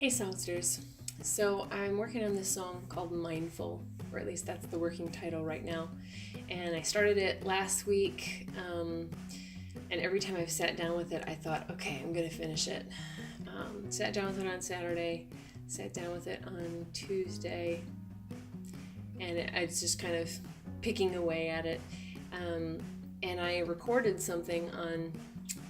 Hey Songsters. So I'm working on this song called Mindful, or at least that's the working title right now. And I started it last week, and every time I've sat down with it, I thought, okay, I'm going to finish it. Sat down with it on Saturday, sat down with it on Tuesday, and I was just kind of picking away at it. And I recorded something on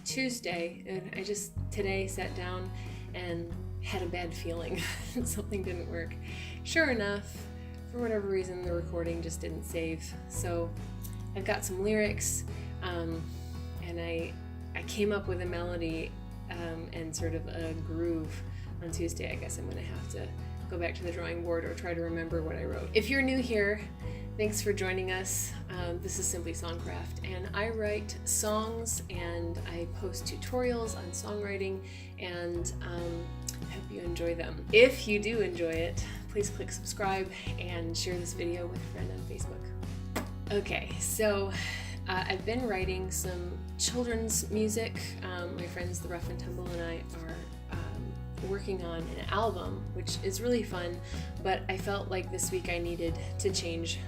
Tuesday, and I just today sat down and had a bad feeling. Something didn't work. Sure enough, for whatever reason, the recording just didn't save. So I've got some lyrics, and I came up with a melody and sort of a groove on Tuesday. I guess I'm going to have to go back to the drawing board or try to remember what I wrote. If you're new here, thanks for joining us. This is Simply Songcraft, and I write songs and I post tutorials on songwriting, and I hope you enjoy them. If you do enjoy it, please click subscribe and share this video with a friend on Facebook. Okay, so I've been writing some children's music. My friends The Rough and Tumble and I are working on an album, which is really fun, but I felt like this week I needed to change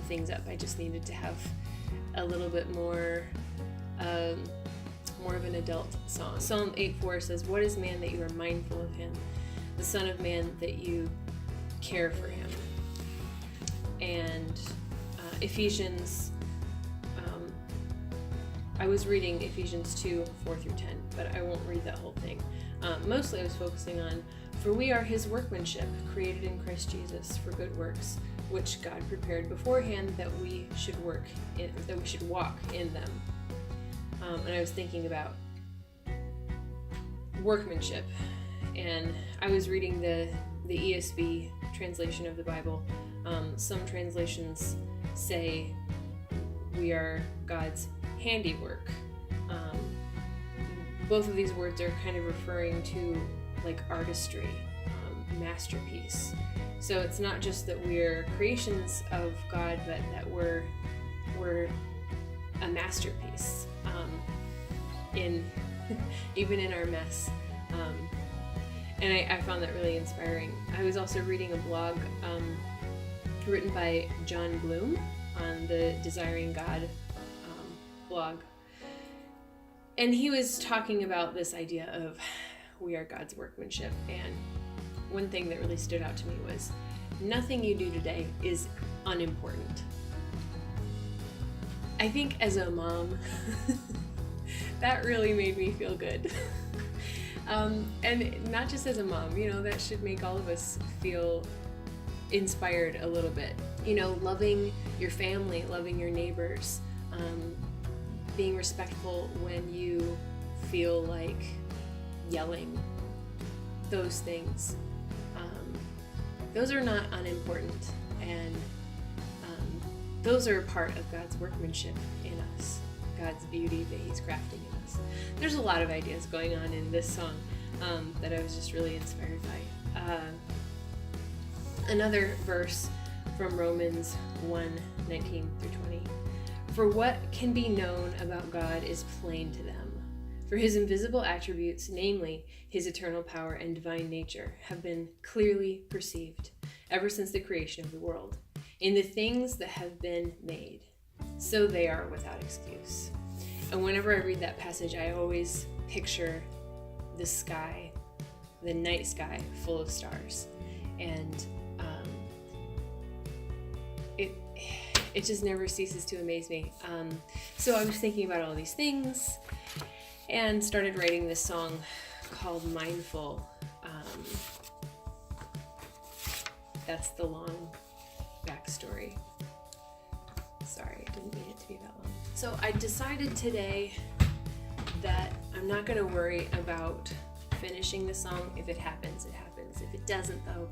things up. I just needed to have a little bit more of an adult song. Psalm 8:4 says, "What is man that you are mindful of him? The Son of Man that you care for him." And Ephesians, I was reading Ephesians 2:4-10, but I won't read that whole thing. Mostly I was focusing on, "For we are his workmanship, created in Christ Jesus for good works, which God prepared beforehand that we should walk in them." And I was thinking about workmanship, and I was reading the ESV translation of the Bible. Some translations say we are God's handiwork. Both of these words are kind of referring to like artistry, masterpiece. So it's not just that we're creations of God, but that we're a masterpiece in even in our mess. And I found that really inspiring. I was also reading a blog written by John Bloom on the Desiring God blog. And he was talking about this idea of we are God's workmanship. And one thing that really stood out to me was nothing you do today is unimportant. I think as a mom, that really made me feel good. And not just as a mom, that should make all of us feel inspired a little bit. Loving your family, loving your neighbors, being respectful when you feel like yelling, those things. Those are not unimportant, and those are part of God's workmanship in us, God's beauty that he's crafting in us. There's a lot of ideas going on in this song that I was just really inspired by. Another verse from Romans 1:19-20. "For what can be known about God is plain to them. For his invisible attributes, namely his eternal power and divine nature, have been clearly perceived ever since the creation of the world, in the things that have been made. So they are without excuse." And whenever I read that passage, I always picture the sky, the night sky, full of stars. And it just never ceases to amaze me. So I was thinking about all these things and started writing this song called Mindful. That's the long backstory. Sorry, I didn't mean it to be that long. So I decided today that I'm not going to worry about finishing the song. If it happens, it happens. If it doesn't, though,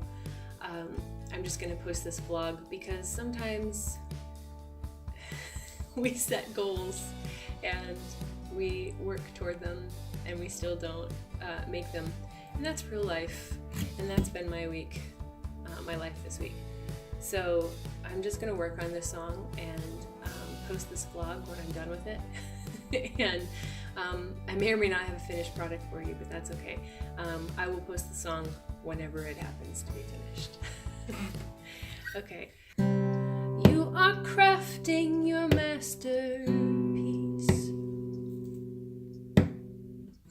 I'm just going to post this vlog, because sometimes we set goals and we work toward them and we still don't make them. And that's real life. And that's been my week, my life this week. So I'm just going to work on this song and post this vlog when I'm done with it. And I may or may not have a finished product for you, but that's okay. I will post the song whenever it happens to be finished. Okay. You are crafting your masterpiece,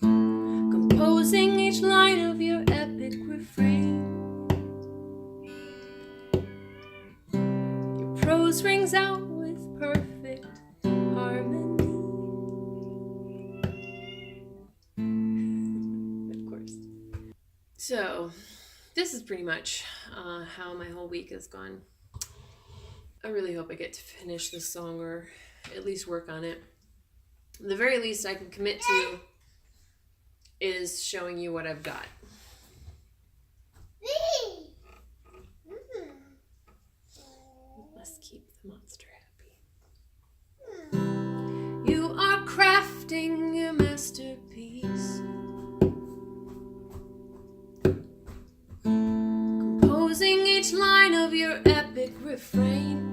composing each line of your epic refrain. Your prose rings out with perfect harmony. Of course. So, this is pretty much how my whole week has gone. I really hope I get to finish this song, or at least work on it. The very least I can commit to is showing you what I've got. Let's keep the monster happy. You are crafting your masterpiece, composing each line of your epic refrain.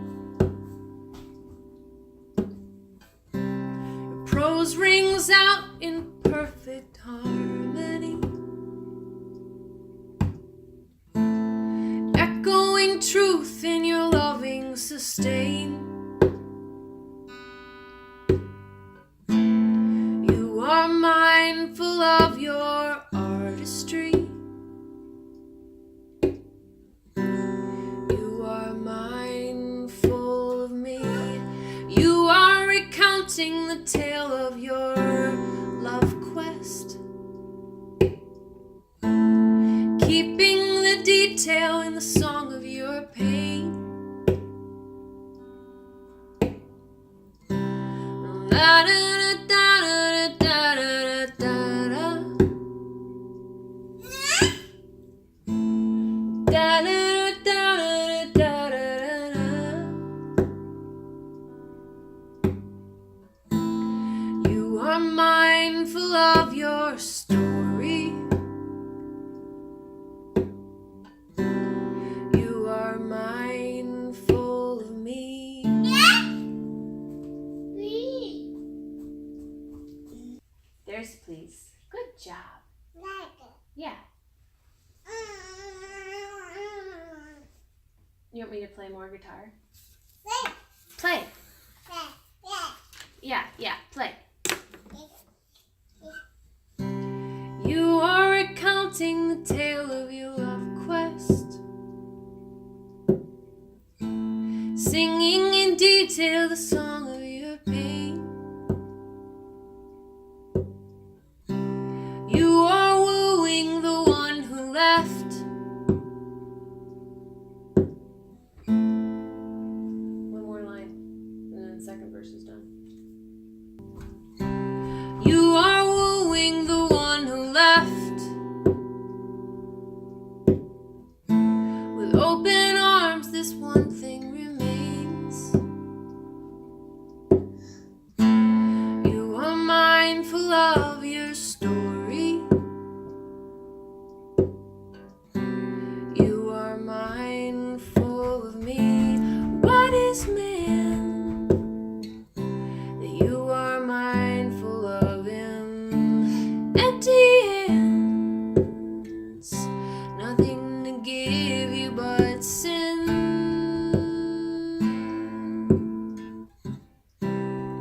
Your prose rings out in perfect harmony, echoing truth in your loving sustain. You are mindful of your artistry. You are mindful of me. You are recounting the tale of your love quest, keeping the detail in the song of your pain. Da da da da da da da da. Da da da da da da. You are mindful of your story. You are mindful of me. There's please. Good job. Yeah. You want me to play more guitar? Play. Yeah, play. You are recounting the tale of your love quest, singing in detail the song of your pain. You are wooing the one who left. One more line, and then the second verse is done. You are wooing the one who left. With open arms, this one thing remains. You are mindful of your story. You are mindful of me. What is man that you are mindful of him? Empty hands, nothing to give you but sin.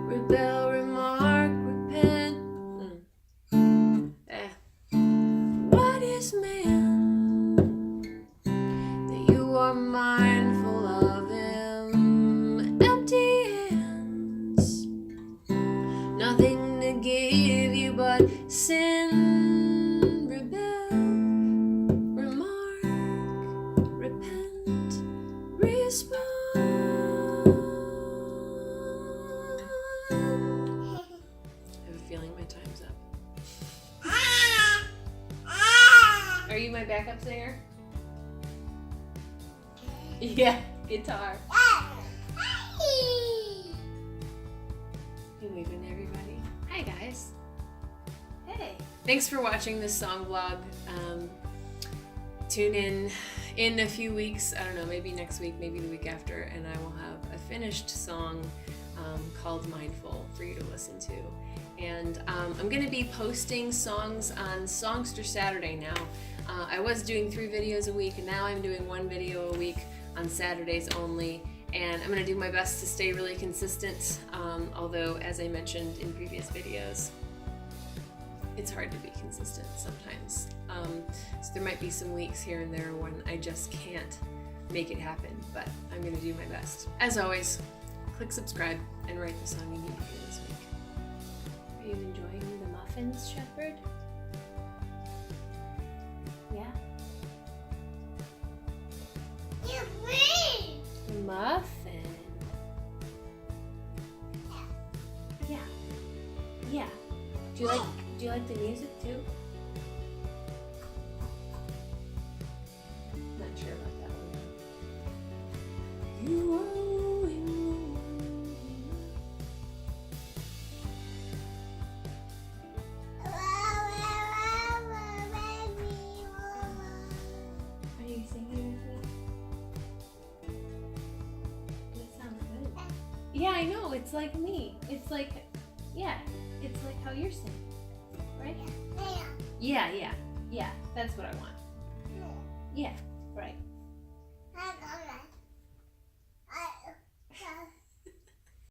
Rebel, remark, repent. What is man that you are mindful of him? Empty hands, nothing to give you but sin. Rebel, remark, repent, respond. I have a feeling my time's up. Are you my backup singer? Yeah, guitar. You waving to everybody? Hi guys. Hey. Thanks for watching this song vlog. Tune in a few weeks. I don't know, maybe next week, maybe the week after, and I will have a finished song called Mindful for you to listen to. And I'm going to be posting songs on Songster Saturday now. I was doing 3 videos a week, and now I'm doing 1 video a week on Saturdays only. And I'm going to do my best to stay really consistent, although, as I mentioned in previous videos, it's hard to be consistent sometimes. So there might be some weeks here and there when I just can't make it happen, but I'm going to do my best. As always, click subscribe and write the song you need to hear this week. Are you enjoying the muffins, Shepherd? Yeah? Muffin. Yeah. Yeah. Do you like the music too? Not sure about that one. You are in Are you singing with me? That sounds good. Yeah, I know. It's like me. It's like, yeah. It's like how you're singing. Right? Yeah. That's what I want. Yeah, right.